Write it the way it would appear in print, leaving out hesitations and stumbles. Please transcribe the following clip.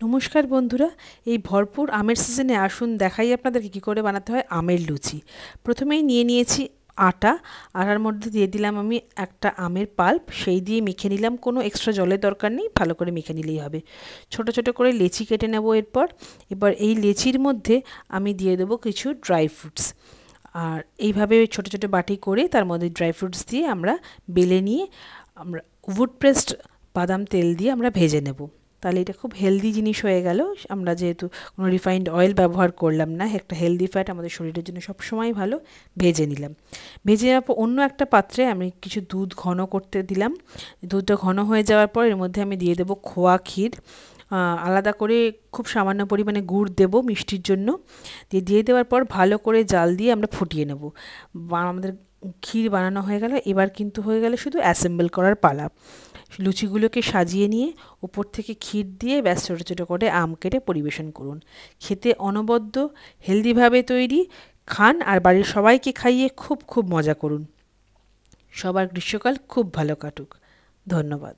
নমস্কার বন্ধুরা, এই ভরপুর আমের সিজনে আসুন দেখাই আপনাদেরকে কী করে বানাতে হয় আমের লুচি। প্রথমেই নিয়ে নিয়েছি আটা। আটার মধ্যে দিয়ে দিলাম আমি একটা আমের পাল্প, সেই দিয়ে মেখে নিলাম। কোনো এক্সট্রা জলের দরকার নেই, ভালো করে মেখে নিলেই হবে। ছোট ছোট করে লেচি কেটে নেব। এবার এই লেচির মধ্যে আমি দিয়ে দেবো কিছু ড্রাই ফ্রুটস। আর এইভাবে ছোট ছোট বাটি করে তার মধ্যে ড্রাই ফ্রুটস দিয়ে আমরা বেলে নিয়ে আমরা উড প্রেসড বাদাম তেল দিয়ে আমরা ভেজে নেব। তাহলে এটা খুব হেলদি জিনিস হয়ে গেল। আমরা যেহেতু কোনো রিফাইন্ড অয়েল ব্যবহার করলাম না, একটা হেলদি ফ্যাট আমাদের শরীরের জন্য সবসময় ভালো। ভেজে নিলাম। ভেজে নেওয়ার পর অন্য একটা পাত্রে আমি কিছু দুধ ঘন করতে দিলাম। দুধটা ঘন হয়ে যাওয়ার পর এর মধ্যে আমি দিয়ে দেবো খোয়া ক্ষীর। আলাদা করে খুব সামান্য পরিমাণে গুড় দেবো মিষ্টির জন্য। দিয়ে দেওয়ার পর ভালো করে জাল দিয়ে আমরা ফুটিয়ে নেব। আমাদের ক্ষীর বানানো হয়ে গেল। এবার কিন্তু হয়ে গেল শুধু অ্যাসেম্বল করার পালা। লুচিগুলোকে সাজিয়ে নিয়ে উপর থেকে ক্ষীর দিয়ে ব্যাস ছোটো ছোটো করে আম কেটে পরিবেশন করুন। খেতে অনবদ্য, হেলদিভাবে তৈরি। খান আর বাড়ির সবাইকে খাইয়ে খুব খুব মজা করুন। সবার গ্রীষ্মকাল খুব ভালো কাটুক। ধন্যবাদ।